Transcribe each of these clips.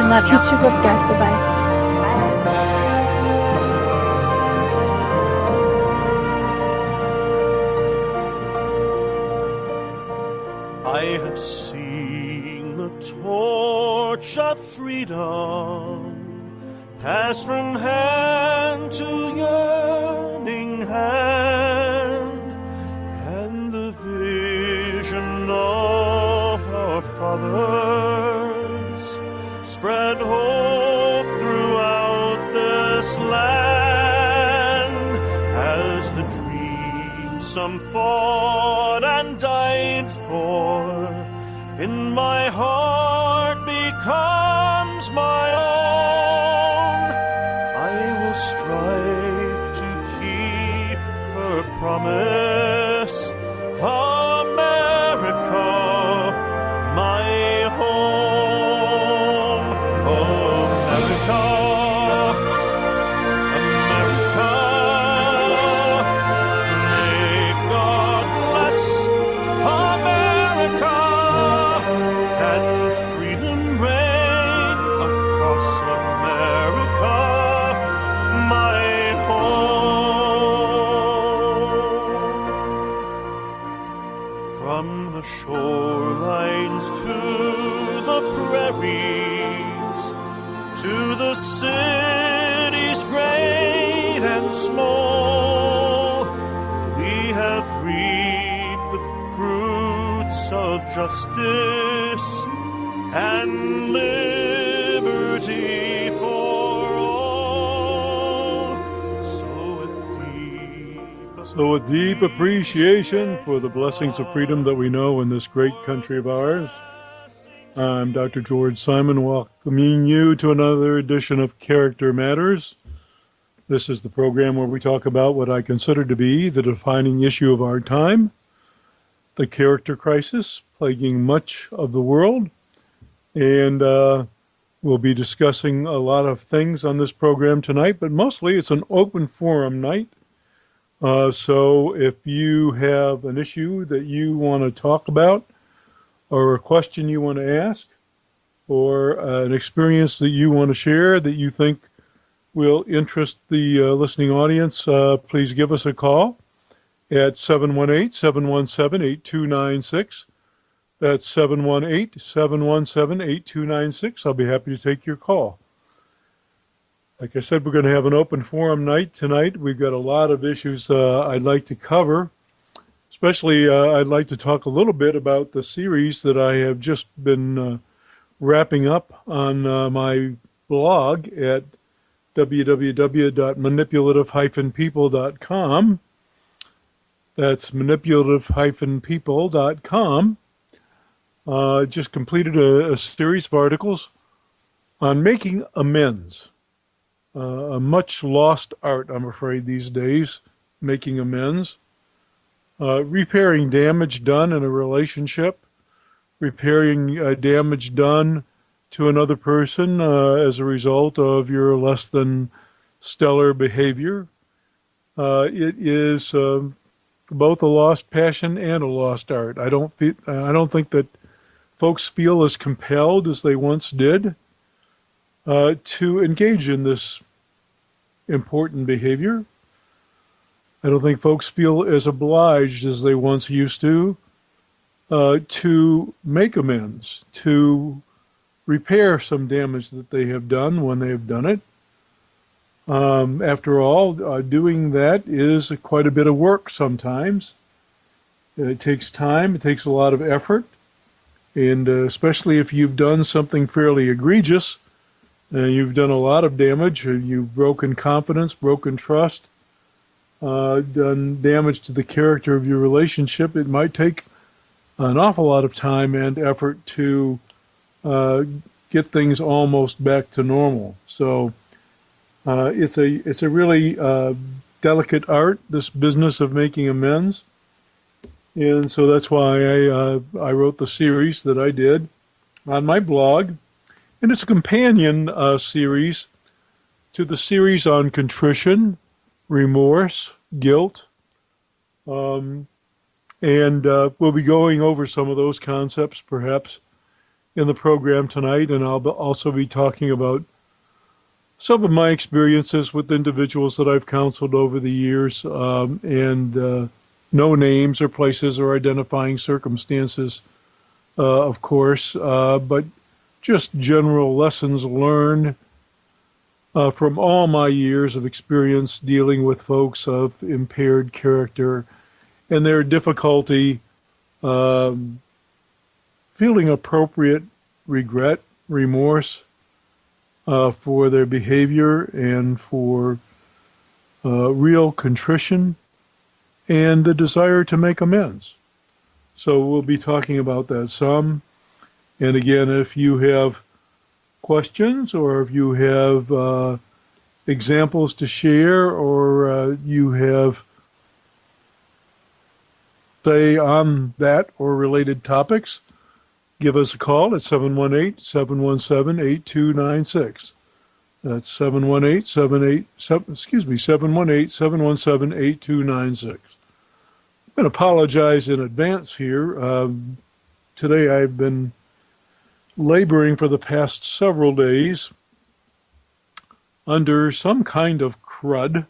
Love You you. too, Brooke. Bye-bye. I have seen the torch of freedom pass from hand to yearning hand, and the vision of our fathers spread hope throughout this land, as the dream some fought and died for in my heart becomes my own. I will strive to keep her promise, America, my home. America, America, may God bless America, and freedom reign across America, my home. From the shorelines to the prairies, to the cities great and small, we have reaped the fruits of justice and liberty for all. So with deep appreciation for the blessings of freedom that we know in this great country of ours, I'm Dr. George Simon, welcoming you to another edition of Character Matters. This is the program where we talk about what I consider to be the defining issue of our time, the character crisis plaguing much of the world. And we'll be discussing a lot of things on this program tonight, but mostly it's an open forum night. So if you have an issue that you want to talk about, or a question you want to ask, or an experience that you want to share that you think will interest the listening audience, please give us a call at 718-717-8296. That's 718-717-8296. I'll be happy to take your call. Like I said, we're going to have an open forum night tonight. We've got a lot of issues I'd like to cover. Especially, I'd like to talk a little bit about the series that I have just been wrapping up on my blog at www.manipulative-people.com. That's manipulative-people.com. Just completed a series of articles on making amends. A much lost art, I'm afraid, these days, making amends. Repairing damage done in a relationship, repairing damage done to another person as a result of your less than stellar behavior. It is both a lost passion and a lost art. I don't think that folks feel as compelled as they once did to engage in this important behavior. I don't think folks feel as obliged as they once used to make amends, to repair some damage that they have done when they have done it. After all, doing that is quite a bit of work sometimes. It takes time, it takes a lot of effort, and especially if you've done something fairly egregious, you've done a lot of damage, you've broken confidence, broken trust, done damage to the character of your relationship, it might take an awful lot of time and effort to get things almost back to normal. So it's a really delicate art, this business of making amends. And so that's why I wrote the series that I did on my blog. And it's a companion series to the series on contrition, remorse, guilt. And we'll be going over some of those concepts perhaps in the program tonight, and I'll also be talking about some of my experiences with individuals that I've counseled over the years, and no names or places or identifying circumstances, of course, but just general lessons learned from all my years of experience dealing with folks of impaired character and their difficulty um, feeling appropriate regret, remorse for their behavior and for real contrition and the desire to make amends. So we'll be talking about that some. And again, if you have questions or if you have examples to share or you have say on that or related topics, give us a call at 718-717-8296. That's 717-8296. I'm going to apologize in advance here. Today I've been laboring for the past several days under some kind of crud.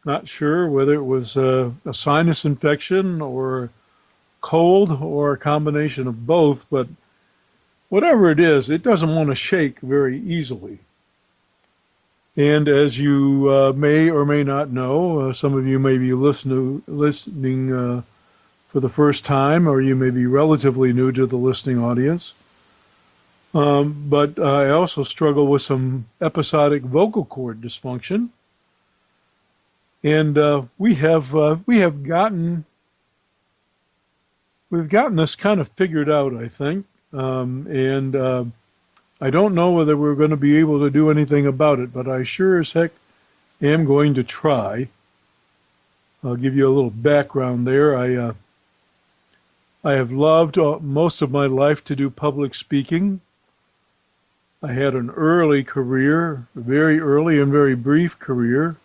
Not sure whether it was a sinus infection or cold or a combination of both, but whatever it is, it doesn't want to shake very easily. And as you may or may not know, some of you may be listening for the first time, or you may be relatively new to the listening audience. But I also struggle with some episodic vocal cord dysfunction, and we've gotten this kind of figured out, I think, and I don't know whether we're going to be able to do anything about it, but I sure as heck am going to try. I'll give you a little background there. I have loved most of my life to do public speaking. I had an early career, a very early and very brief career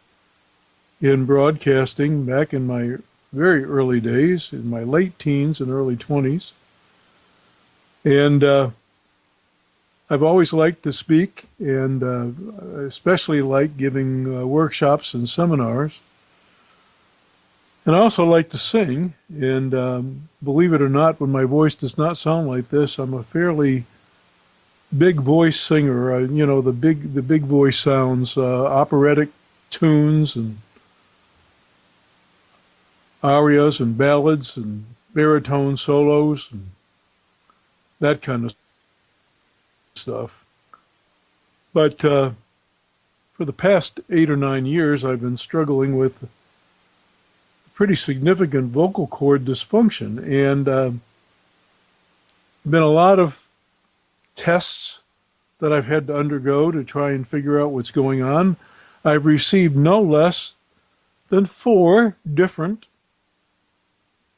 in broadcasting back in my very early days, in my late teens and early 20s. And I've always liked to speak, and especially like giving workshops and seminars. And I also like to sing, and believe it or not, when my voice does not sound like this, I'm a fairly big voice singer. The big voice sounds, operatic tunes and arias and ballads and baritone solos and that kind of stuff. But for the past 8 or 9 years, I've been struggling with pretty significant vocal cord dysfunction, and been a lot of tests that I've had to undergo to try and figure out what's going on. I've received no less than 4 different,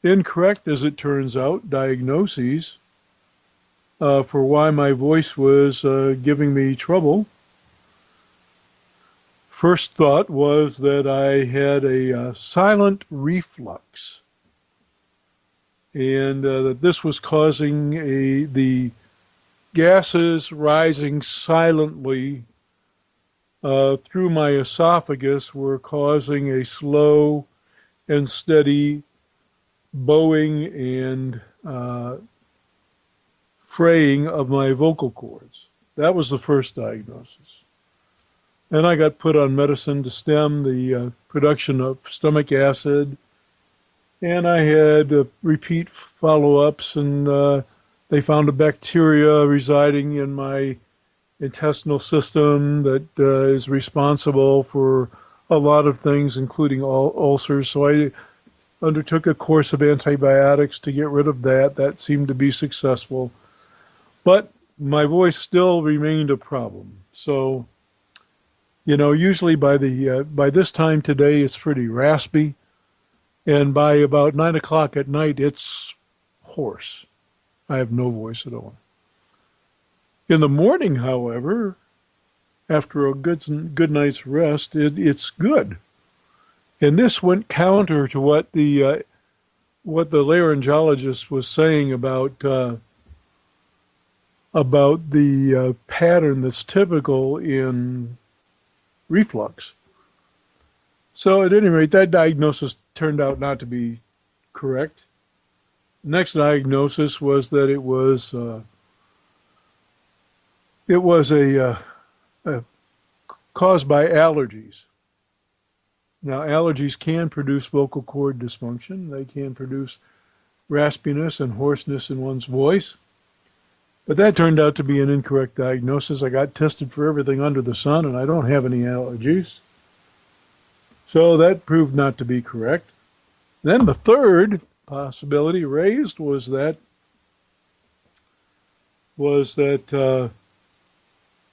incorrect as it turns out, diagnoses for why my voice was giving me trouble. First thought was that I had a silent reflux, and that this was causing the gases rising silently through my esophagus were causing a slow and steady bowing and fraying of my vocal cords. That was the first diagnosis. And I got put on medicine to stem the production of stomach acid, and I had repeat follow-ups, and they found a bacteria residing in my intestinal system that is responsible for a lot of things, including ulcers. So I undertook a course of antibiotics to get rid of that. That seemed to be successful. But my voice still remained a problem. So, usually by this time today, it's pretty raspy. And by about 9 o'clock at night, it's hoarse. I have no voice at all. In the morning, however, after a good night's rest, it's good. And this went counter to what the laryngologist was saying about about the pattern that's typical in reflux. So at any rate, that diagnosis turned out not to be correct. Next diagnosis was that it was a caused by allergies. Now, allergies can produce vocal cord dysfunction. They can produce raspiness and hoarseness in one's voice. But that turned out to be an incorrect diagnosis. I got tested for everything under the sun, and I don't have any allergies. So that proved not to be correct. Then the third possibility raised was that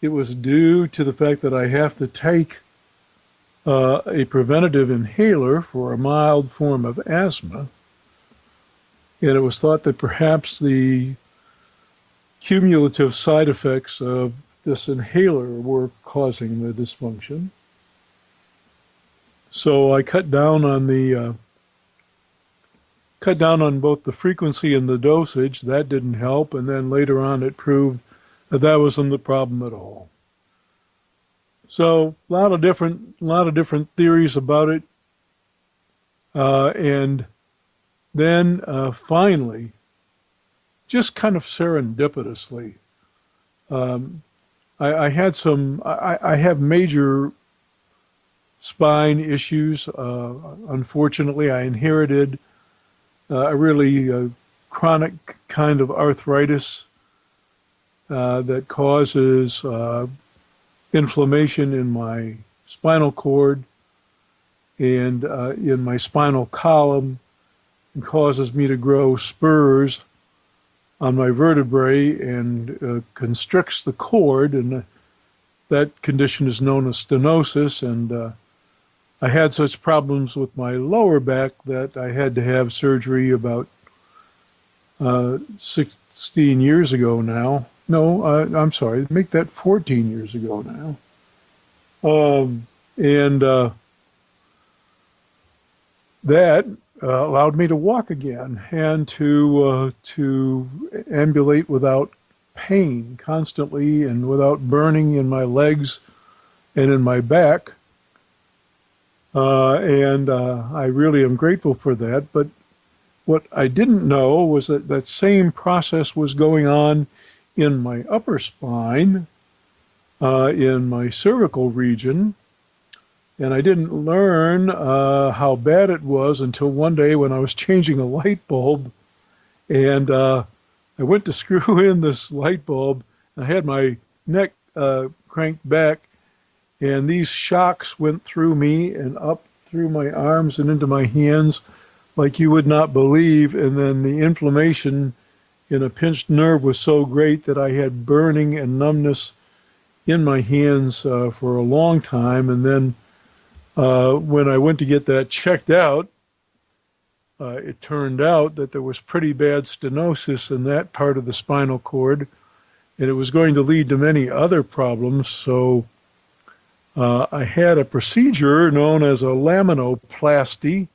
it was due to the fact that I have to take a preventative inhaler for a mild form of asthma. And it was thought that perhaps the cumulative side effects of this inhaler were causing the dysfunction. So I cut down on both the frequency and the dosage. That didn't help, and then later on it proved that that wasn't the problem at all. So a lot of different theories about it, and then finally, just kind of serendipitously, I have major spine issues. Unfortunately, I inherited a really chronic kind of arthritis that causes inflammation in my spinal cord and in my spinal column, and causes me to grow spurs on my vertebrae and constricts the cord, and that condition is known as stenosis. And I had such problems with my lower back that I had to have surgery about 16 years ago now. No, I'm sorry, make that 14 years ago now. That allowed me to walk again and to ambulate without pain constantly and without burning in my legs and in my back. I really am grateful for that. But what I didn't know was that that same process was going on in my upper spine, in my cervical region. And I didn't learn how bad it was until one day when I was changing a light bulb. And I went to screw in this light bulb. I had my neck cranked back, and these shocks went through me and up through my arms and into my hands like you would not believe. And then the inflammation in a pinched nerve was so great that I had burning and numbness in my hands for a long time. And then when I went to get that checked out, it turned out that there was pretty bad stenosis in that part of the spinal cord, and it was going to lead to many other problems. So I had a procedure known as a laminoplasty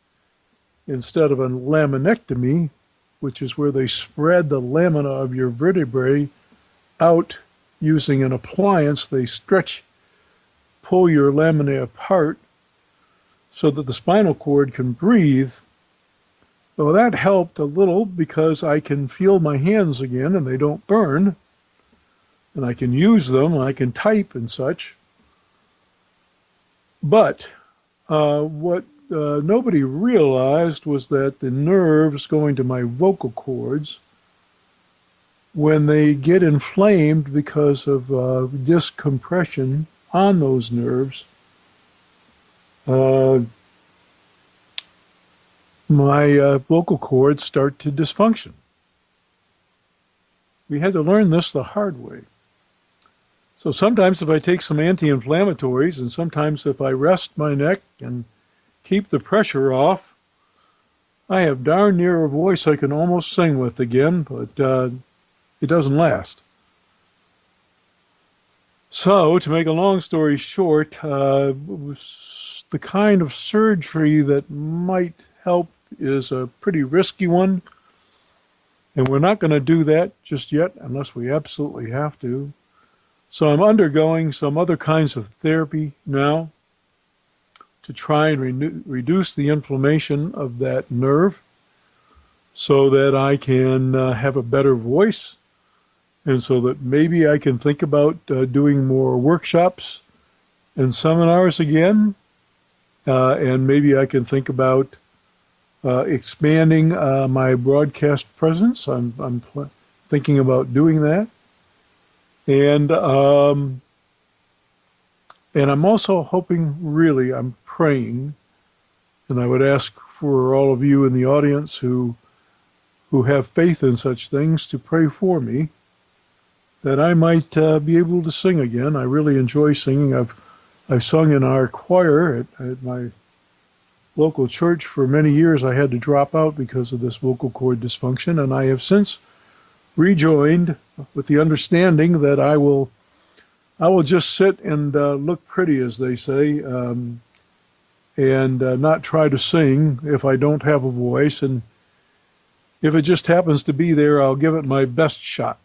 instead of a laminectomy, which is where they spread the lamina of your vertebrae out using an appliance. They pull your laminae apart so that the spinal cord can breathe. Well, that helped a little because I can feel my hands again and they don't burn, and I can use them, and I can type and such. But what nobody realized was that the nerves going to my vocal cords, when they get inflamed because of discompression on those nerves, my vocal cords start to dysfunction. We had to learn this the hard way. So sometimes if I take some anti-inflammatories, and sometimes if I rest my neck and keep the pressure off, I have darn near a voice I can almost sing with again, but it doesn't last. So, to make a long story short, the kind of surgery that might help is a pretty risky one, And we're not going to do that just yet unless we absolutely have to. So I'm undergoing some other kinds of therapy now to try and reduce the inflammation of that nerve so that I can have a better voice, and so that maybe I can think about doing more workshops and seminars again, and maybe I can think about expanding my broadcast presence. I'm thinking about doing that, and I'm also hoping, really, I'm praying, and I would ask for all of you in the audience who have faith in such things to pray for me, that I might be able to sing again. I really enjoy singing. I've sung in our choir at my local church for many years. I had to drop out because of this vocal cord dysfunction, and I have since rejoined with the understanding that I will just sit and look pretty, as they say, and not try to sing if I don't have a voice. And if it just happens to be there, I'll give it my best shot.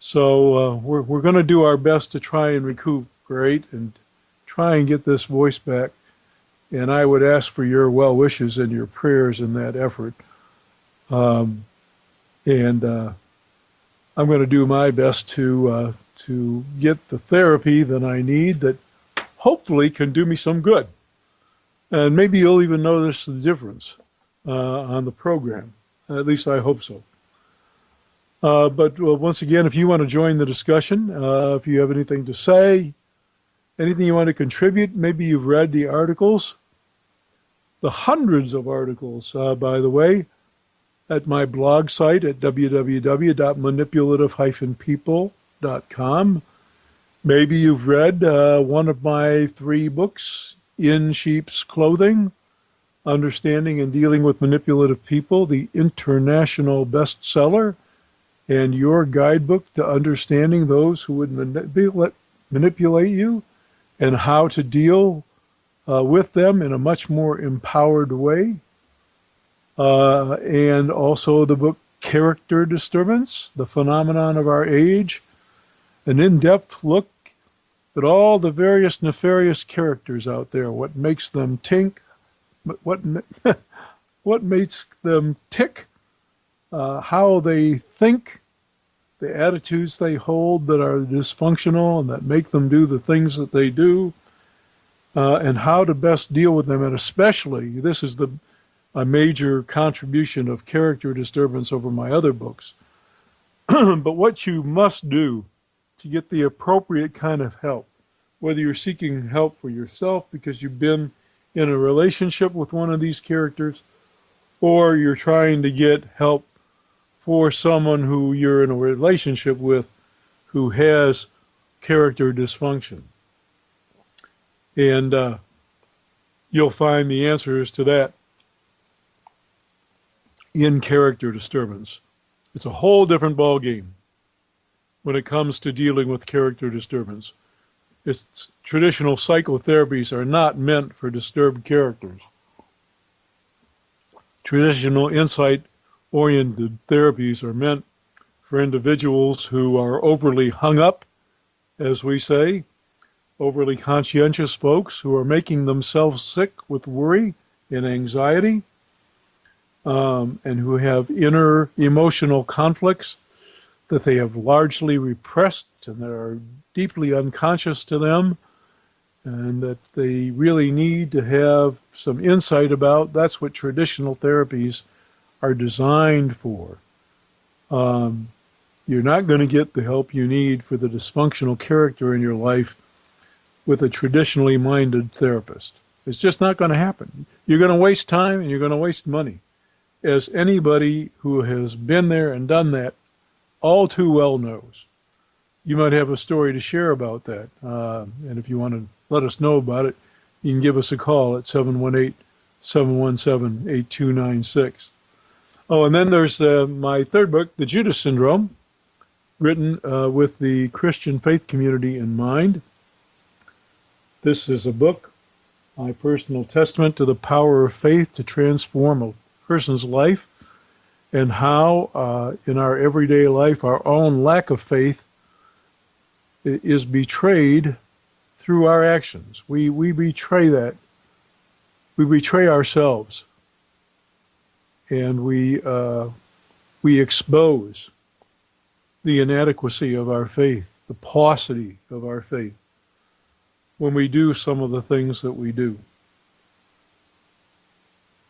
So we're going to do our best to try and recuperate and try and get this voice back. And I would ask for your well wishes and your prayers in that effort. And I'm going to do my best to get the therapy that I need that hopefully can do me some good. And maybe you'll even notice the difference on the program. At least I hope so. But once again, if you want to join the discussion, if you have anything to say, anything you want to contribute, maybe you've read the articles, the hundreds of articles, by the way, at my blog site at www.manipulative-people.com. Maybe you've read one of my 3 books, In Sheep's Clothing, Understanding and Dealing with Manipulative People, the international bestseller, and your guidebook to understanding those who would manipulate you and how to deal with them in a much more empowered way. And also the book Character Disturbance, The Phenomenon of Our Age, an in-depth look at all the various nefarious characters out there, what makes them tick, what makes them tick, how they think, the attitudes they hold that are dysfunctional and that make them do the things that they do, and how to best deal with them. And especially, this is a major contribution of Character Disturbance over my other books. But what you must do to get the appropriate kind of help, whether you're seeking help for yourself because you've been in a relationship with one of these characters, or you're trying to get help for someone who you're in a relationship with who has character dysfunction. And you'll find the answers to that in Character Disturbance. It's a whole different ballgame when it comes to dealing with character disturbance. Traditional psychotherapies are not meant for disturbed characters. Traditional insight-oriented therapies are meant for individuals who are overly hung up, as we say, overly conscientious folks who are making themselves sick with worry and anxiety, and who have inner emotional conflicts that they have largely repressed and that are deeply unconscious to them, and that they really need to have some insight about. That's what traditional therapies are designed for. You're not going to get the help you need for the dysfunctional character in your life with a traditionally minded therapist. It's just not going to happen. You're going to waste time and you're going to waste money, as anybody who has been there and done that all too well knows. You might have a story to share about that. And if you want to let us know about it, you can give us a call at 718-717-8296. Oh, and then there's my 3rd book, The Judas Syndrome, written with the Christian faith community in mind. This is a book, my personal testament to the power of faith to transform a person's life and how in our everyday life our own lack of faith is betrayed through our actions. We betray that. We betray ourselves, and we expose the inadequacy of our faith, the paucity of our faith, when we do some of the things that we do.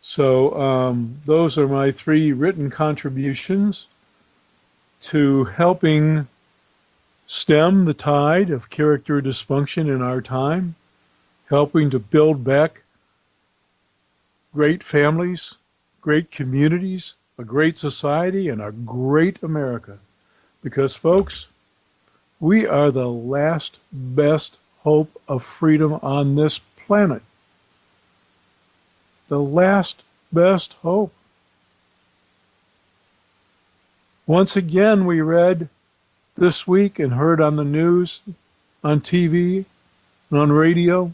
So those are my 3 written contributions to helping stem the tide of character dysfunction in our time, helping to build back great families, great communities, a great society, and a great America. Because, folks, we are the last best hope of freedom on this planet. The last best hope. Once again, we read this week and heard on the news, on TV, and on radio,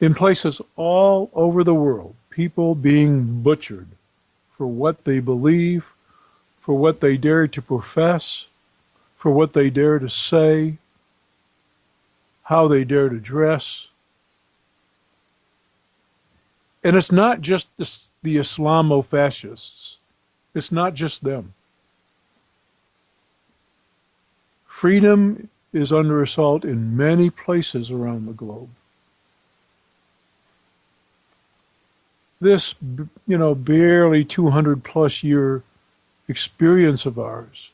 in places all over the world, people being butchered for what they believe, for what they dare to profess, for what they dare to say, how they dare to dress. And it's not just the Islamo-fascists. It's not just them. Freedom is under assault in many places around the globe. This, barely 200 plus year experience of ours,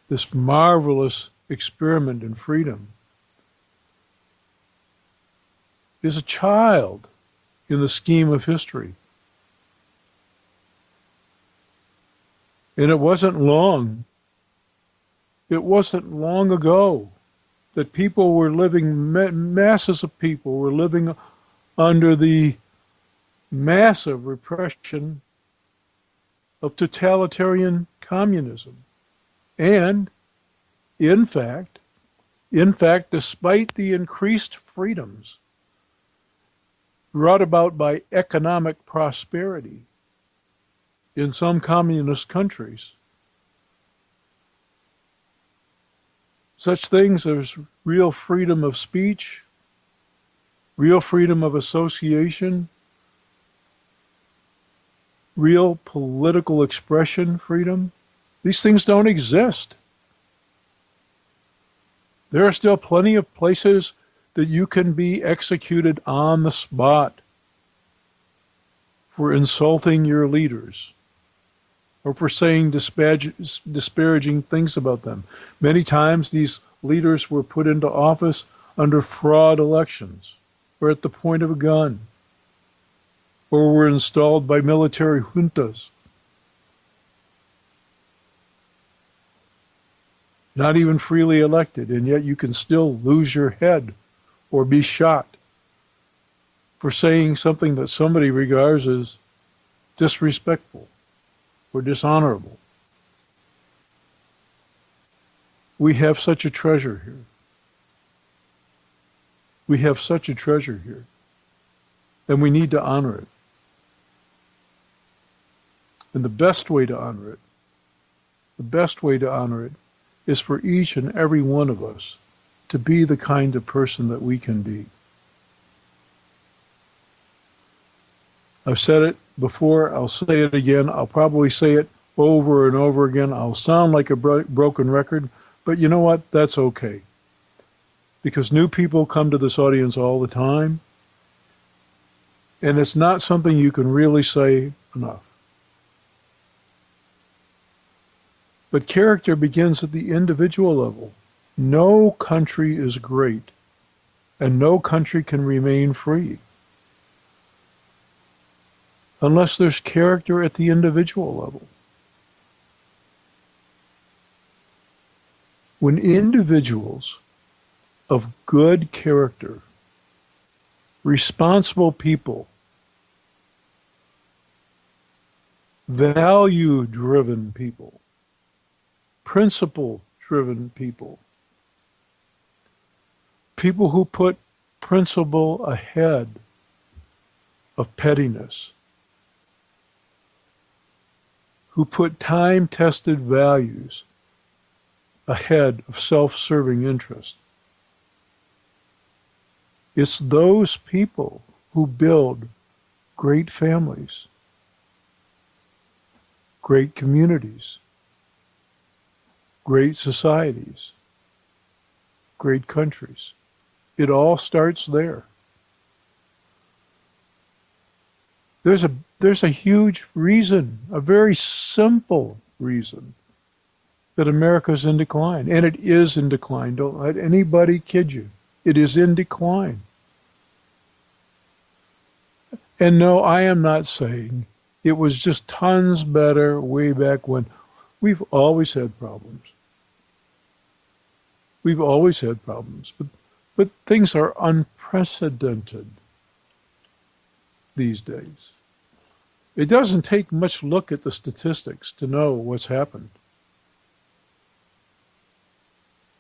this marvelous experiment in freedom, is a child in the scheme of history. And it wasn't long ago that people were living, masses of people were living under the massive repression of totalitarian communism. And, in fact, despite the increased freedoms brought about by economic prosperity in some communist countries, such things as real freedom of speech, real freedom of association, real political expression freedom, these things don't exist. There are still plenty of places that you can be executed on the spot for insulting your leaders or for saying disparaging things about them. Many times these leaders were put into office under fraud elections or at the point of a gun or were installed by military juntas. Not even freely elected, and yet you can still lose your head or be shot for saying something that somebody regards as disrespectful or dishonorable. We have such a treasure here. We have such a treasure here, and we need to honor it. And the best way to honor it is for each and every one of us to be the kind of person that we can be. I've said it before, I'll say it again, I'll probably say it over and over again. I'll sound like a broken record, but you know what? That's okay. Because new people come to this audience all the time, and it's not something you can really say enough. But character begins at the individual level. No country is great, and no country can remain free unless there's character at the individual level. When individuals of good character, responsible people, value-driven people, principle-driven people, people who put principle ahead of pettiness, who put time-tested values ahead of self-serving interest. It's those people who build great families, great communities, great societies, great countries. It all starts there. There's a huge reason, a very simple reason, that America's in decline. And it is in decline. Don't let anybody kid you. It is in decline. And no, I am not saying it was just tons better way back when. We've always had problems. We've always had problems. But things are unprecedented these days. It doesn't take much look at the statistics to know what's happened.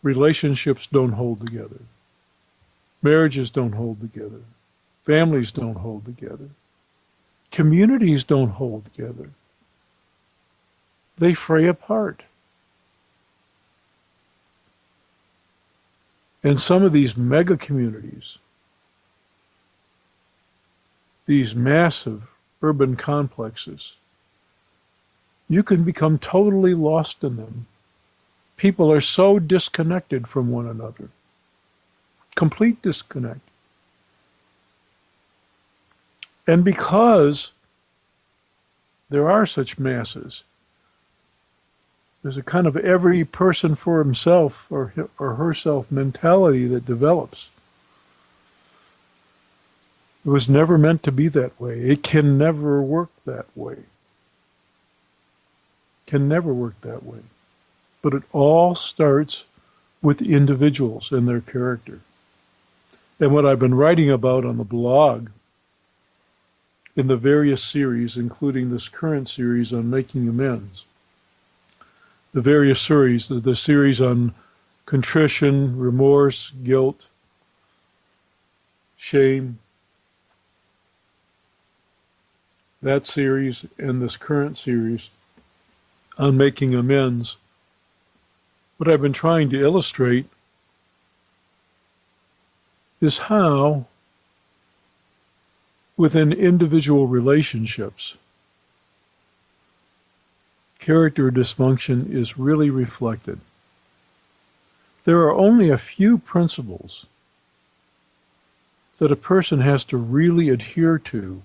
Relationships don't hold together. Marriages don't hold together. Families don't hold together. Communities don't hold together. They fray apart. And some of these mega communities, these massive urban complexes, you can become totally lost in them. People are so disconnected from one another. Complete disconnect. And because there are such masses, there's a kind of every person for himself or herself mentality that develops. It was never meant to be that way. It can never work that way. Can never work that way. But it all starts with individuals and their character. And what I've been writing about on the blog in the various series, including this current series on making amends, the various series, the series on contrition, remorse, guilt, shame, that series and this current series on making amends, what I've been trying to illustrate is how within individual relationships, character dysfunction is really reflected. There are only a few principles that a person has to really adhere to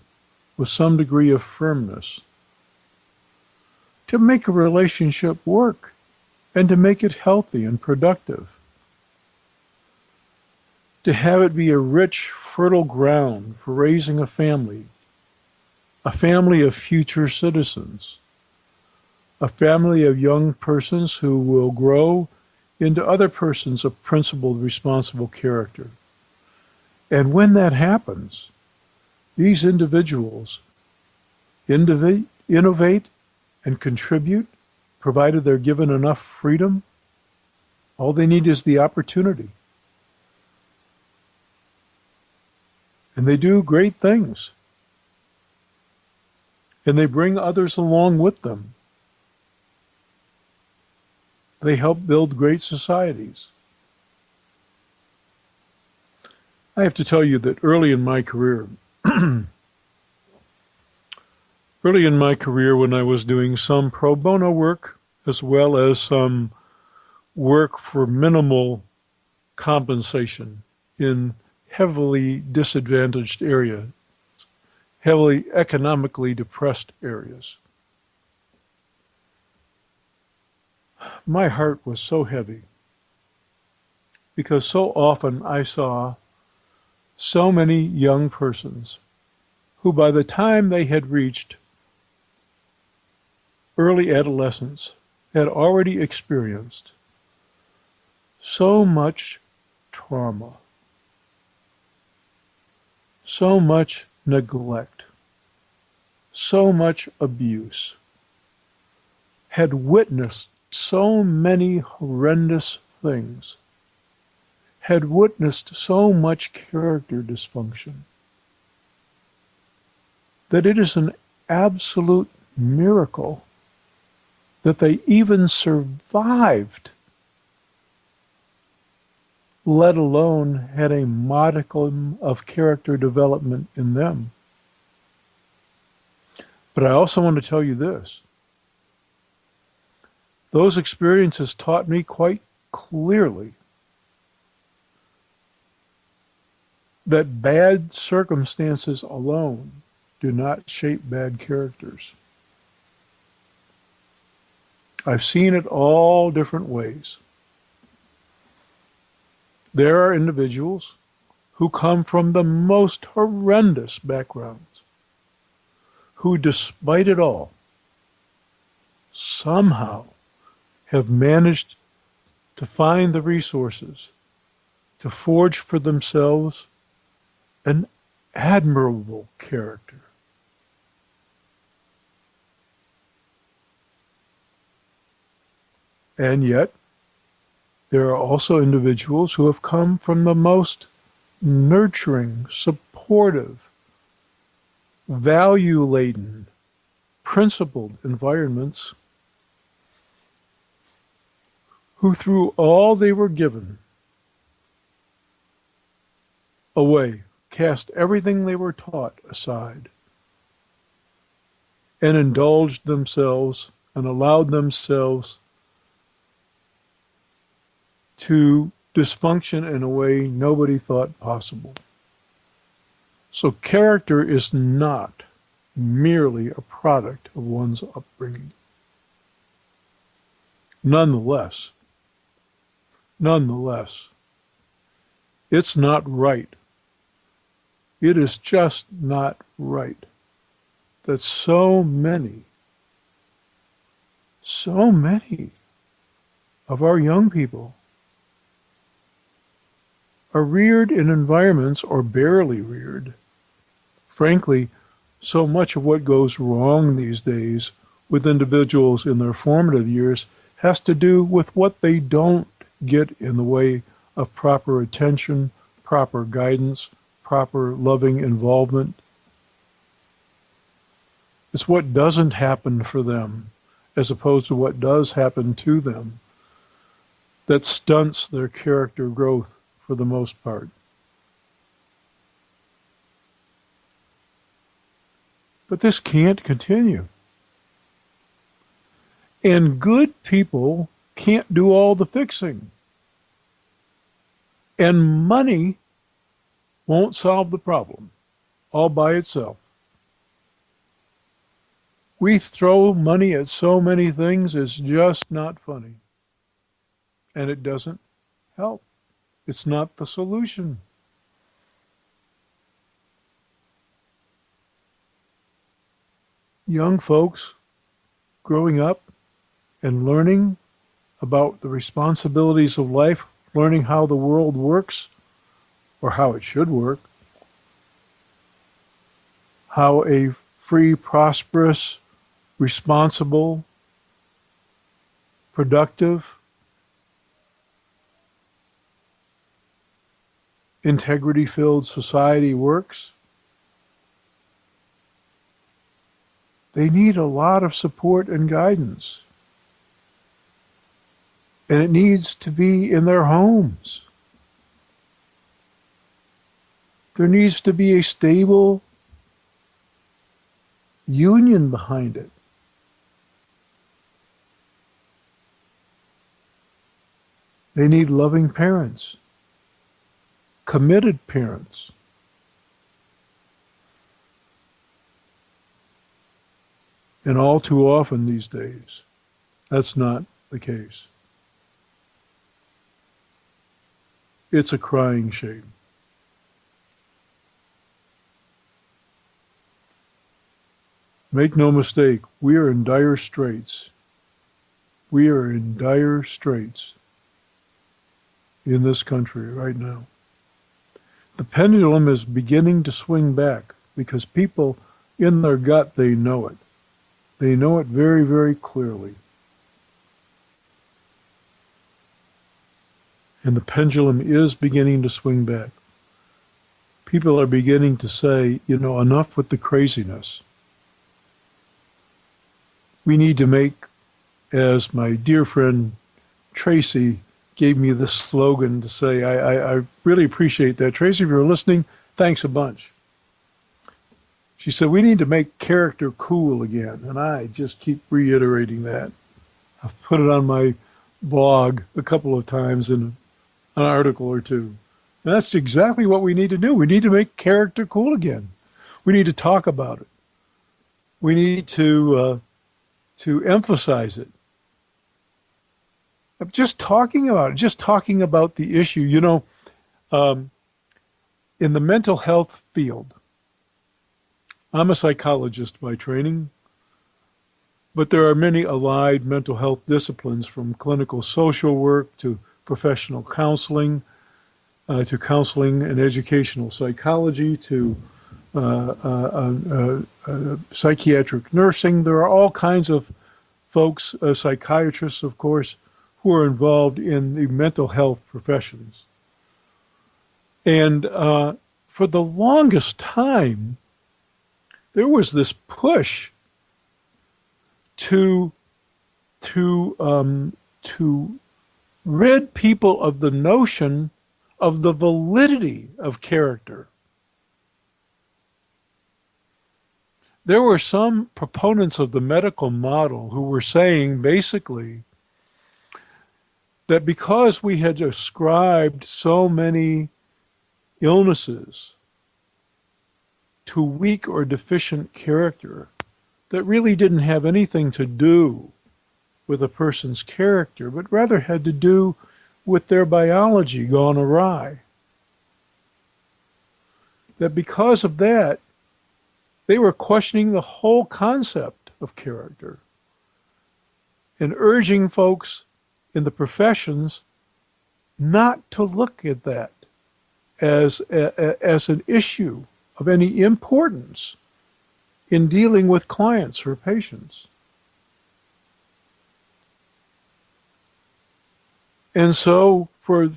with some degree of firmness to make a relationship work and to make it healthy and productive. To have it be a rich, fertile ground for raising a family of future citizens, a family of young persons who will grow into other persons of principled, responsible character. And when that happens, these individuals innovate and contribute, provided they're given enough freedom. All they need is the opportunity. And they do great things. And they bring others along with them. They help build great societies. I have to tell you that early in my career, when I was doing some pro bono work, as well as some work for minimal compensation in heavily disadvantaged areas, heavily economically depressed areas, my heart was so heavy because so often I saw so many young persons who by the time they had reached early adolescence had already experienced so much trauma, so much neglect, so much abuse, had witnessed so many horrendous things, had witnessed so much character dysfunction, that it is an absolute miracle that they even survived, let alone had a modicum of character development in them. But I also want to tell you this. Those experiences taught me quite clearly that bad circumstances alone do not shape bad characters. I've seen it all different ways. There are individuals who come from the most horrendous backgrounds, who, despite it all, somehow have managed to find the resources to forge for themselves an admirable character. And yet, there are also individuals who have come from the most nurturing, supportive, value-laden, principled environments, who threw all they were given away, cast everything they were taught aside, and indulged themselves and allowed themselves to dysfunction in a way nobody thought possible. So character is not merely a product of one's upbringing. Nonetheless, it's not right. It is just not right that so many of our young people are reared in environments, or barely reared. Frankly, so much of what goes wrong these days with individuals in their formative years has to do with what they don't get in the way of proper attention, proper guidance, proper loving involvement. It's what doesn't happen for them, as opposed to what does happen to them, that stunts their character growth for the most part. But this can't continue. And good people can't do all the fixing. And money won't solve the problem all by itself. We throw money at so many things, it's just not funny. And it doesn't help. It's not the solution. Young folks growing up and learning about the responsibilities of life, learning how the world works, or how it should work, how a free, prosperous, responsible, productive, integrity-filled society works. They need a lot of support and guidance. And it needs to be in their homes. There needs to be a stable union behind it. They need loving parents, committed parents. And all too often these days, that's not the case. It's a crying shame. Make no mistake, we are in dire straits. We are in dire straits in this country right now. The pendulum is beginning to swing back because people in their gut, they know it. They know it very, very clearly. And the pendulum is beginning to swing back. people are beginning to say, you know, enough with the craziness. We need to make, as my dear friend Tracy gave me this slogan to say, I really appreciate that. Tracy, if you're listening, thanks a bunch. She said, we need to make character cool again. And I just keep reiterating that. I've put it on my blog a couple of times in an article or two. And that's exactly what we need to do. We need to make character cool again. We need to talk about it. We need to emphasize it. Just talking about it, just talking about the issue. You know, in the mental health field, I'm a psychologist by training, but there are many allied mental health disciplines, from clinical social work to professional counseling, to counseling and educational psychology, to psychiatric nursing. There are all kinds of folks, psychiatrists, of course, who are involved in the mental health professions. And for the longest time, there was this push to rid people of the notion of the validity of character. There were some proponents of the medical model who were saying basically that because we had ascribed so many illnesses to weak or deficient character that really didn't have anything to do with a person's character, but rather had to do with their biology gone awry. That because of that, they were questioning the whole concept of character and urging folks in the professions not to look at that as an issue of any importance in dealing with clients or patients. And so for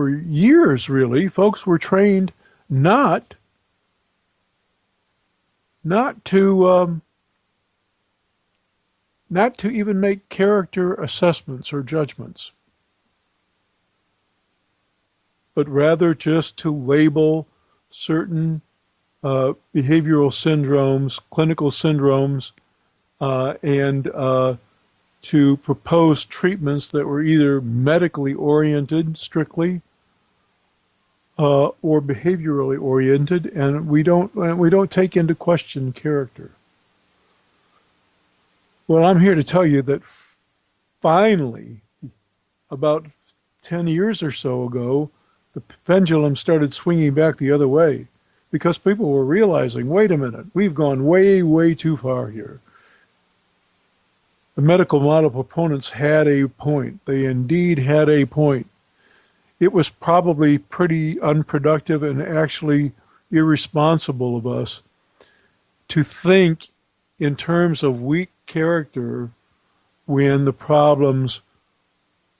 years, really, folks were trained not to even make character assessments or judgments, but rather just to label certain behavioral syndromes, clinical syndromes, and to propose treatments that were either medically oriented strictly or behaviorally oriented, and we don't take into question character. Well, I'm here to tell you that finally, about 10 years or so ago, the pendulum started swinging back the other way, because people were realizing, wait a minute, we've gone way, way too far here. The medical model proponents had a point. They indeed had a point. It was probably pretty unproductive and actually irresponsible of us to think in terms of weak character when the problems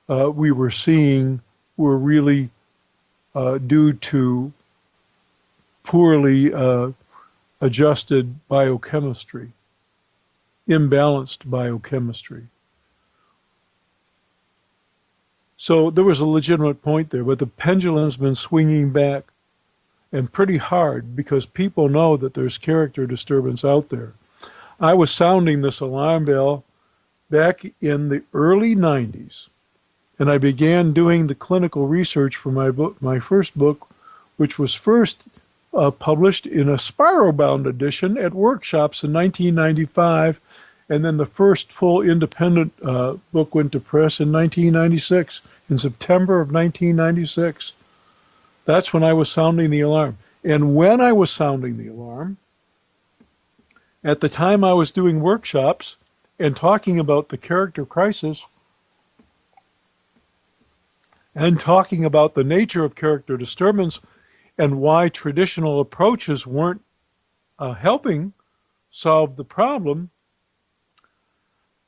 we were seeing were really due to poorly adjusted biochemistry, imbalanced biochemistry. So there was a legitimate point there, but the pendulum's been swinging back, and pretty hard, because people know that there's character disturbance out there. I was sounding this alarm bell back in the early 90s, and I began doing the clinical research for my book, my first book, which was first published in a spiral-bound edition at workshops in 1995, and then the first full independent book went to press in 1996, in September of 1996. That's when I was sounding the alarm. And when I was sounding the alarm, at the time I was doing workshops and talking about the character crisis and talking about the nature of character disturbance and why traditional approaches weren't helping solve the problem,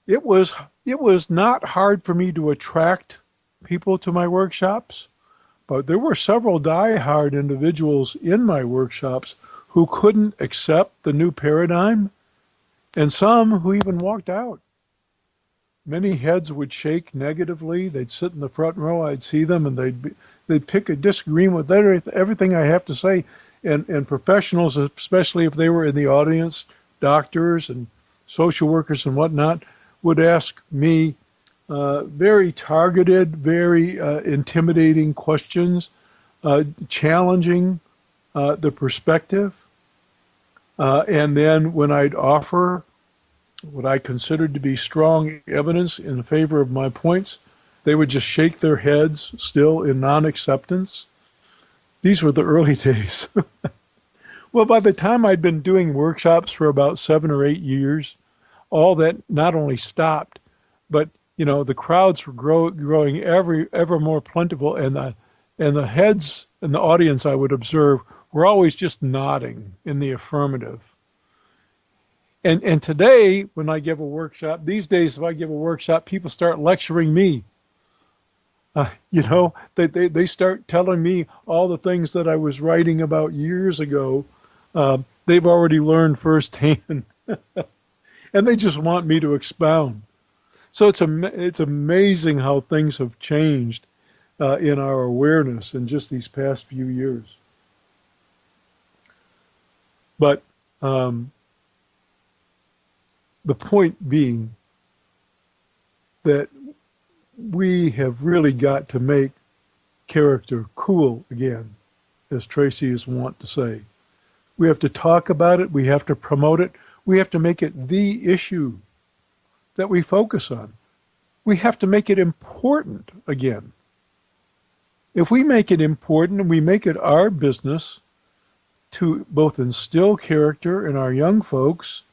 it was not hard for me to attract people to my workshops, But there were several die-hard individuals in my workshops who couldn't accept the new paradigm, and some who even walked out. Many heads would shake negatively. They'd sit in the front row. I'd see them, and they'd pick a disagreement with everything I have to say. And professionals, especially if they were in the audience, doctors and social workers and whatnot, would ask me very targeted, very intimidating questions, challenging the perspective. And then when I'd offer what I considered to be strong evidence in favor of my points, they would just shake their heads, still in non-acceptance. These were the early days. Well, by the time I'd been doing workshops for about 7 or 8 years, all that not only stopped, but the crowds were growing ever more plentiful, and the heads in the audience I would observe were always just nodding in the affirmative. And today, when I give a workshop, these days, if I give a workshop, people start lecturing me. They start telling me all the things that I was writing about years ago. They've already learned firsthand, and they just want me to expound. So it's amazing how things have changed in our awareness in just these past few years. But the point being that we have really got to make character cool again, as Tracy is wont to say. We have to talk about it. We have to promote it. We have to make it the issue that we focus on. We have to make it important again. If we make it important and we make it our business to both instill character in our young folks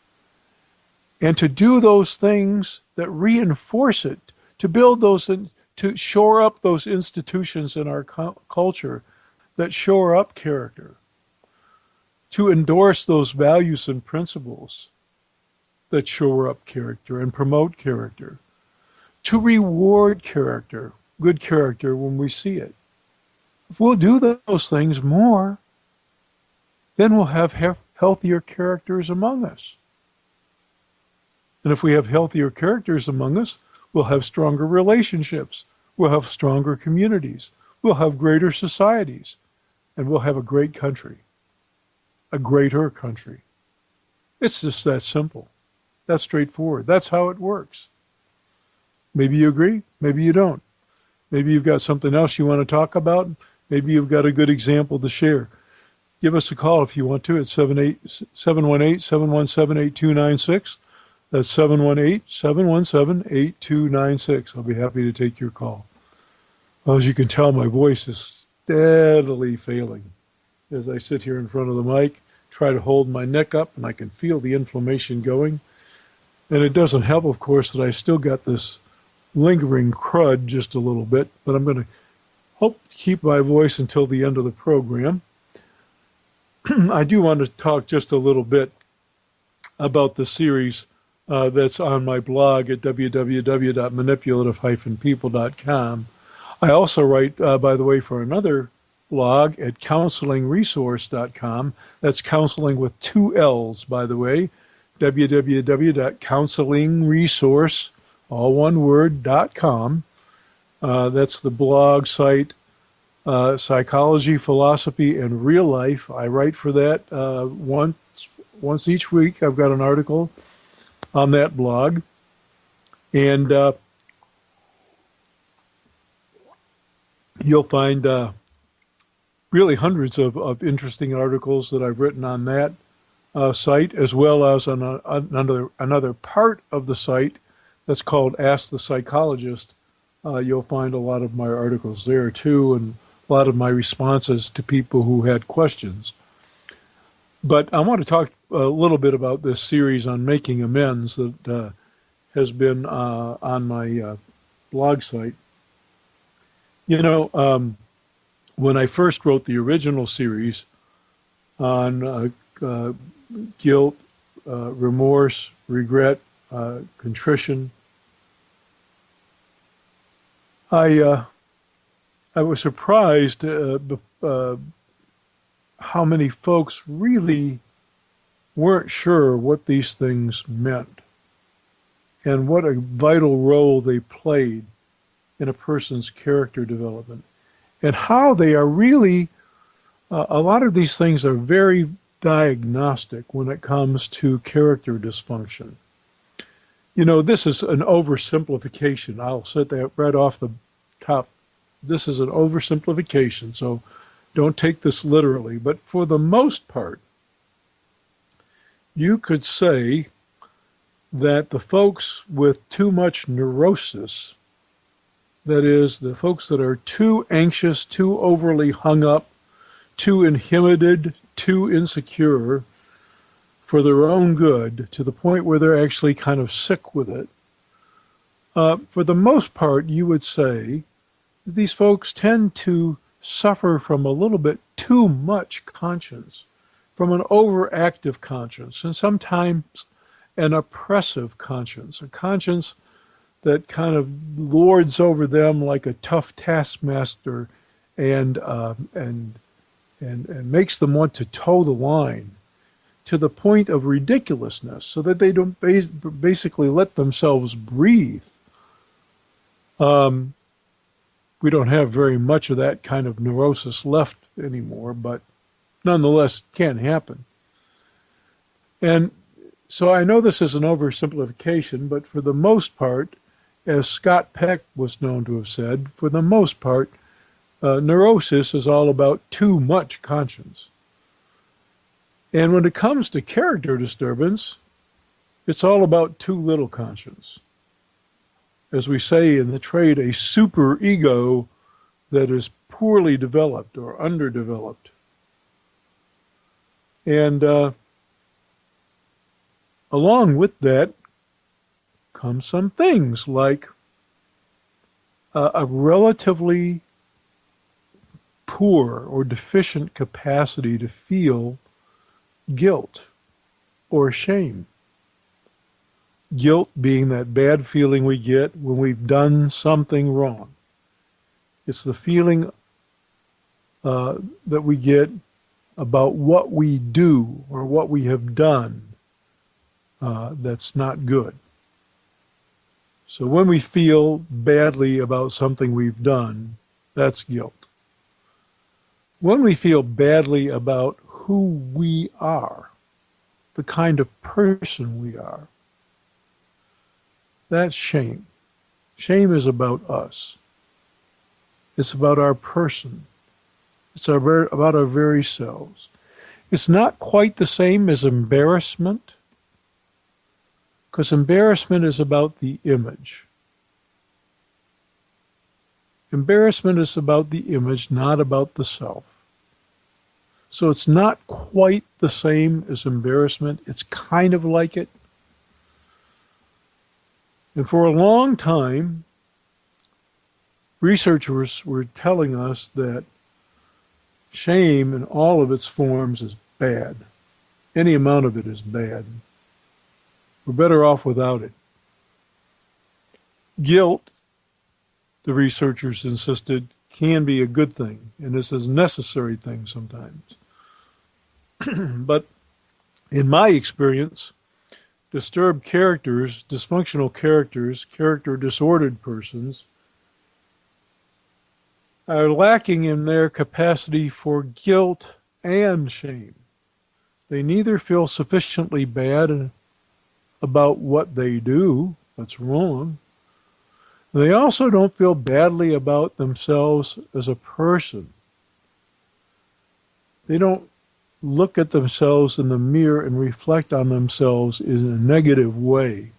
and to do those things that reinforce it, to build those, to shore up those institutions in our culture that shore up character, to endorse those values and principles that shore up character and promote character, to reward character, good character when we see it. If we'll do those things more, then we'll have healthier characters among us. And if we have healthier characters among us, we'll have stronger relationships, we'll have stronger communities, we'll have greater societies, and we'll have a great country, a greater country. It's just that simple. That's straightforward. That's how it works. Maybe you agree, maybe you don't. Maybe you've got something else you want to talk about. Maybe you've got a good example to share. Give us a call if you want to at 718-717-8296. That's 718-717-8296. I'll be happy to take your call. Well, as you can tell, my voice is steadily failing as I sit here in front of the mic, try to hold my neck up, and I can feel the inflammation going. And it doesn't help, of course, that I still got this lingering crud just a little bit, but I'm going to hope to keep my voice until the end of the program. I do want to talk just a little bit about the series that's on my blog at www.manipulative-people.com. I also write, by the way, for another blog at counselingresource.com. That's counseling with 2 L's, by the way, www.counselingresource, all one word, .com. That's the blog site, Psychology, Philosophy, and Real Life. I write for that once each week. I've got an article on that blog. And you'll find really hundreds of interesting articles that I've written on that site, as well as on another part of the site that's called Ask the Psychologist. You'll find a lot of my articles there too, and a lot of my responses to people who had questions. But I want to talk a little bit about this series on making amends that has been on my blog site. When I first wrote the original series on guilt, remorse, regret, contrition, I I was surprised how many folks really weren't sure what these things meant and what a vital role they played in a person's character development, and how they are really, a lot of these things are very diagnostic when it comes to character dysfunction. You know, this is an oversimplification. I'll set that right off the top. This is an oversimplification, so don't take this literally. But for the most part, you could say that the folks with too much neurosis, that is, the folks that are too anxious, too overly hung up, too inhibited, too insecure for their own good, to the point where they're actually kind of sick with it, for the most part, you would say these folks tend to suffer from a little bit too much conscience, from an overactive conscience, and sometimes an oppressive conscience, a conscience that kind of lords over them like a tough taskmaster and makes them want to toe the line to the point of ridiculousness, so that they don't basically let themselves breathe. We don't have very much of that kind of neurosis left anymore, but nonetheless, it can happen. And so I know this is an oversimplification, but for the most part, as Scott Peck was known to have said, for the most part, neurosis is all about too much conscience. And when it comes to character disturbance, it's all about too little conscience. As we say in the trade, a super ego that is poorly developed or underdeveloped. And along with that come some things like a relatively poor or deficient capacity to feel guilt or shame. Guilt being that bad feeling we get when we've done something wrong. It's the feeling that we get about what we do or what we have done that's not good. So when we feel badly about something we've done, that's guilt. When we feel badly about who we are, the kind of person we are, that's shame. Shame is about us. It's about our person. It's about our very selves. It's not quite the same as embarrassment, because embarrassment is about the image. Embarrassment is about the image, not about the self. So it's not quite the same as embarrassment. It's kind of like it. And for a long time, researchers were telling us that shame in all of its forms is bad. Any amount of it is bad. We're better off without it. Guilt, the researchers insisted, can be a good thing, and it's a necessary thing sometimes. But in my experience, disturbed characters, dysfunctional characters, character disordered persons are lacking in their capacity for guilt and shame. They neither feel sufficiently bad about what they do, that's wrong. They also don't feel badly about themselves as a person. They don't look at themselves in the mirror and reflect on themselves in a negative way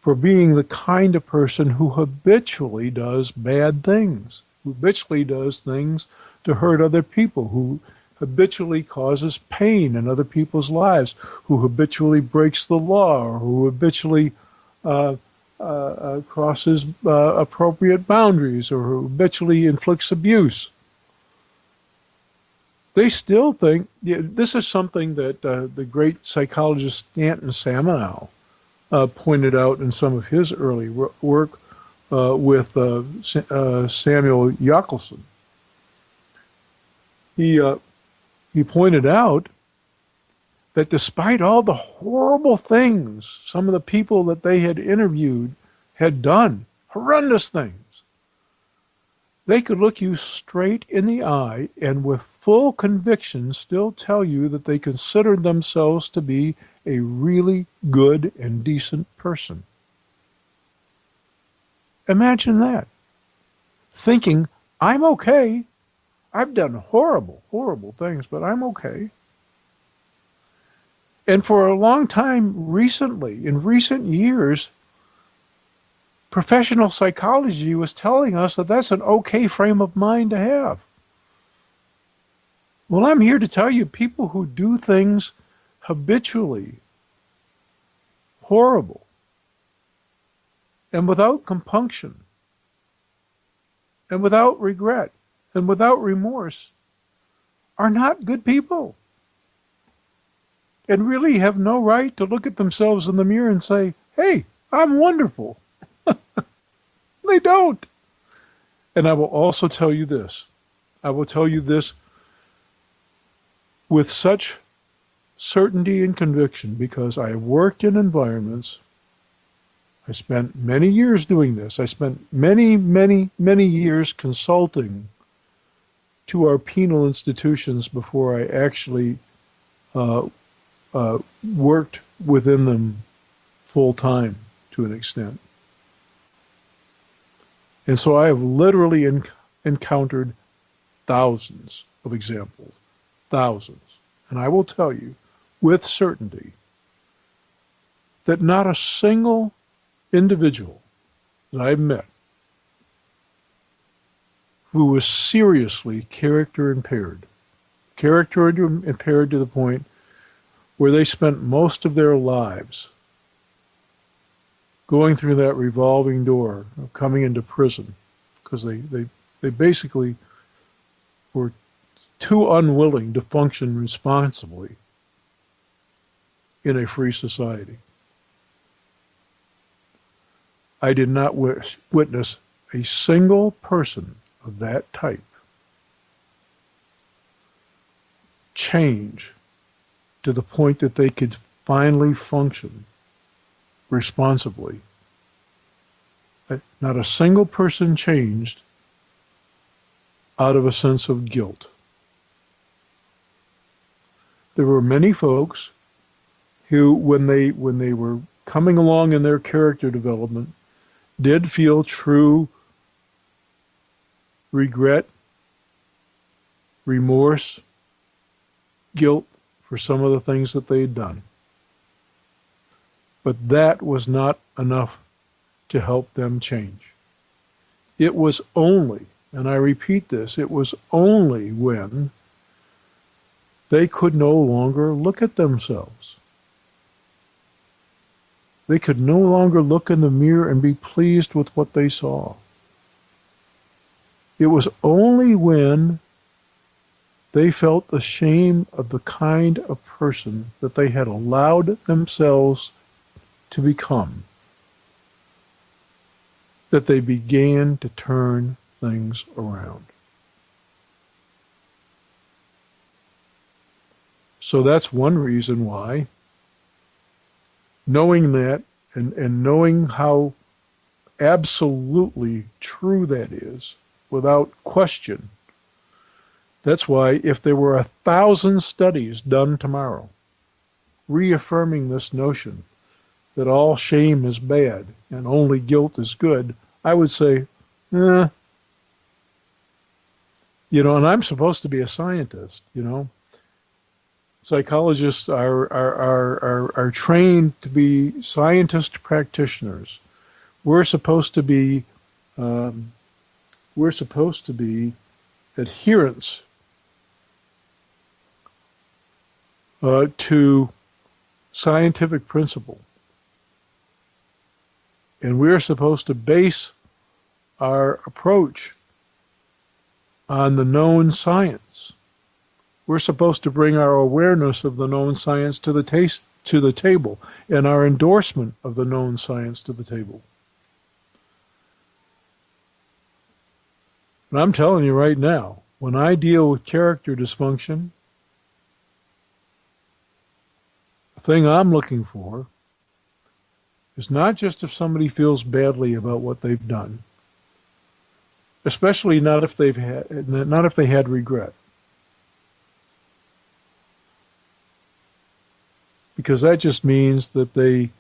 for being the kind of person who habitually does bad things, who habitually does things to hurt other people, who habitually causes pain in other people's lives, who habitually breaks the law, or who habitually crosses appropriate boundaries, or who habitually inflicts abuse. They still think, this is something that the great psychologist Stanton Samanow pointed out in some of his early work, with Samuel Yackelson. He pointed out that despite all the horrible things some of the people that they had interviewed had done, horrendous things, they could look you straight in the eye and with full conviction still tell you that they considered themselves to be a really good and decent person. Imagine that. Thinking, I'm okay. I've done horrible, horrible things, but I'm okay. And for a long time recently, in recent years, professional psychology was telling us that that's an okay frame of mind to have. Well, I'm here to tell you people who do things habitually horrible and without compunction and without regret and without remorse are not good people and really have no right to look at themselves in the mirror and say, hey, I'm wonderful. They don't. And I will also tell you this. I will tell you this with such certainty and conviction because I have worked in environments. I spent many years doing this. I spent many, many, many years consulting to our penal institutions before I actually worked within them full time to an extent. And so I have literally encountered thousands of examples, thousands. And I will tell you with certainty that not a single individual that I've met who was seriously character impaired to the point where they spent most of their lives going through that revolving door of coming into prison because they basically were too unwilling to function responsibly in a free society. I did not witness a single person of that type change to the point that they could finally function responsibly. Not a single person changed out of a sense of guilt. There were many folks who, when they were coming along in their character development, did feel true regret, remorse, guilt for some of the things that they had done. But that was not enough to help them change. It was only, and I repeat this, it was only when they could no longer look at themselves. They could no longer look in the mirror and be pleased with what they saw. It was only when they felt the shame of the kind of person that they had allowed themselves to become that they began to turn things around. So that's one reason why, knowing that and knowing how absolutely true that is, without question, that's why if there were 1,000 studies done tomorrow reaffirming this notion that all shame is bad and only guilt is good, I would say, and I'm supposed to be a scientist, Psychologists are trained to be scientist practitioners. We're supposed to be adherents to scientific principle. And we're supposed to base our approach on the known science. We're supposed to bring our awareness of the known science to the table, and our endorsement of the known science to the table. But I'm telling you right now, when I deal with character dysfunction, the thing I'm looking for is not just if somebody feels badly about what they've done, especially not if they had regret, because that just means that they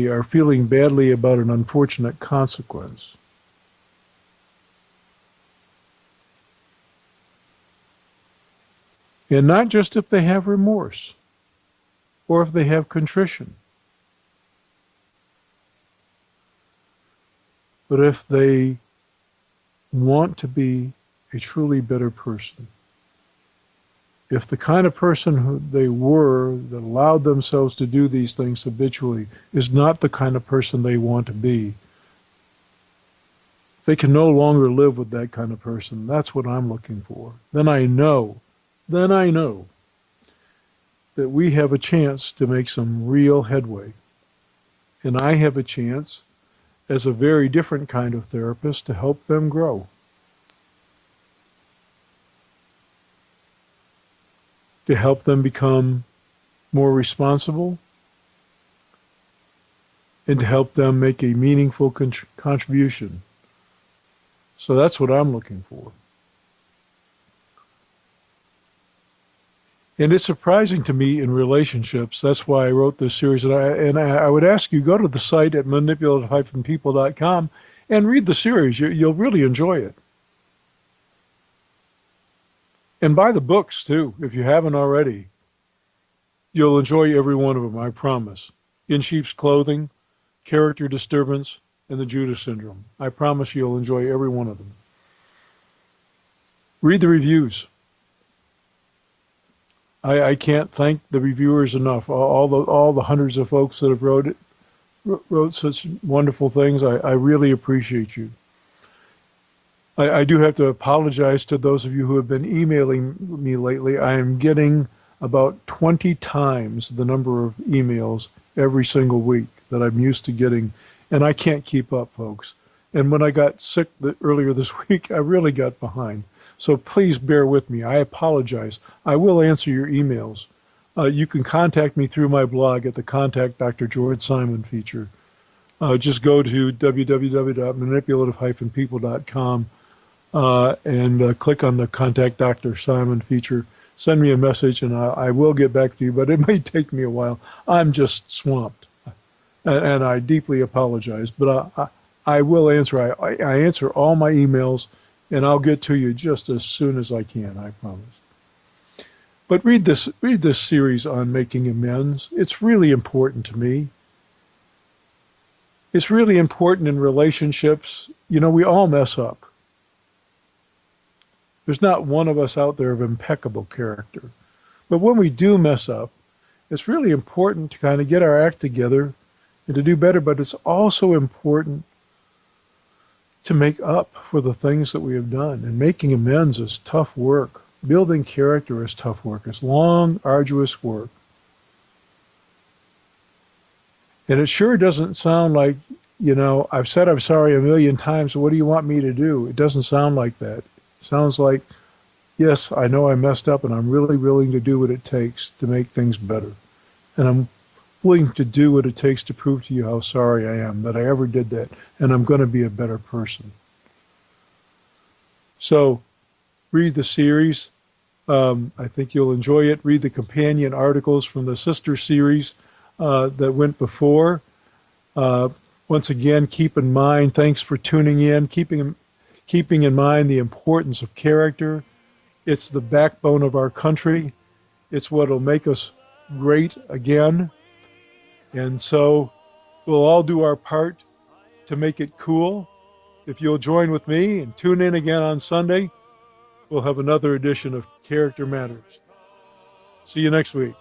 are feeling badly about an unfortunate consequence. And not just if they have remorse or if they have contrition, but if they want to be a truly better person. If the kind of person who they were that allowed themselves to do these things habitually is not the kind of person they want to be, they can no longer live with that kind of person. That's what I'm looking for. Then I know that we have a chance to make some real headway. And I have a chance as a very different kind of therapist to help them grow. To help them become more responsible and to help them make a meaningful contribution. So that's what I'm looking for. And it's surprising to me in relationships. That's why I wrote this series. And I would ask you, go to the site at manipulative-people.com and read the series. You'll really enjoy it. And buy the books, too, if you haven't already. You'll enjoy every one of them, I promise. In Sheep's Clothing, Character Disturbance, and the Judas Syndrome. I promise you'll enjoy every one of them. Read the reviews. I can't thank the reviewers enough. All the hundreds of folks that have wrote such wonderful things. I really appreciate you. I do have to apologize to those of you who have been emailing me lately. I am getting about 20 times the number of emails every single week that I'm used to getting, and I can't keep up, folks. And when I got sick earlier this week, I really got behind. So please bear with me. I apologize. I will answer your emails. You can contact me through my blog at the Contact Dr. George Simon feature. Just go to www.manipulative-people.com and click on the Contact Dr. Simon feature. Send me a message and I will get back to you, but it may take me a while. I'm just swamped. And I deeply apologize, but I will answer. I answer all my emails, and I'll get to you just as soon as I can, I promise. But read this series on making amends. It's really important to me. It's really important in relationships. You know, we all mess up. There's not one of us out there of impeccable character. But when we do mess up, it's really important to kind of get our act together and to do better. But it's also important to make up for the things that we have done. And making amends is tough work. Building character is tough work. It's long, arduous work. And it sure doesn't sound like, you know, I've said I'm sorry a million times, so what do you want me to do? It doesn't sound like that. It sounds like, yes, I know I messed up, and I'm really willing to do what it takes to make things better. And I'm willing to do what it takes to prove to you how sorry I am that I ever did that, and I'm going to be a better person. So read the series. I think you'll enjoy it. Read the companion articles from the sister series that went before. Once again, keep in mind, thanks for tuning in, keeping in mind the importance of character. It's the backbone of our country. It's what will make us great again. And so we'll all do our part to make it cool. If you'll join with me and tune in again on Sunday, we'll have another edition of Character Matters. See you next week.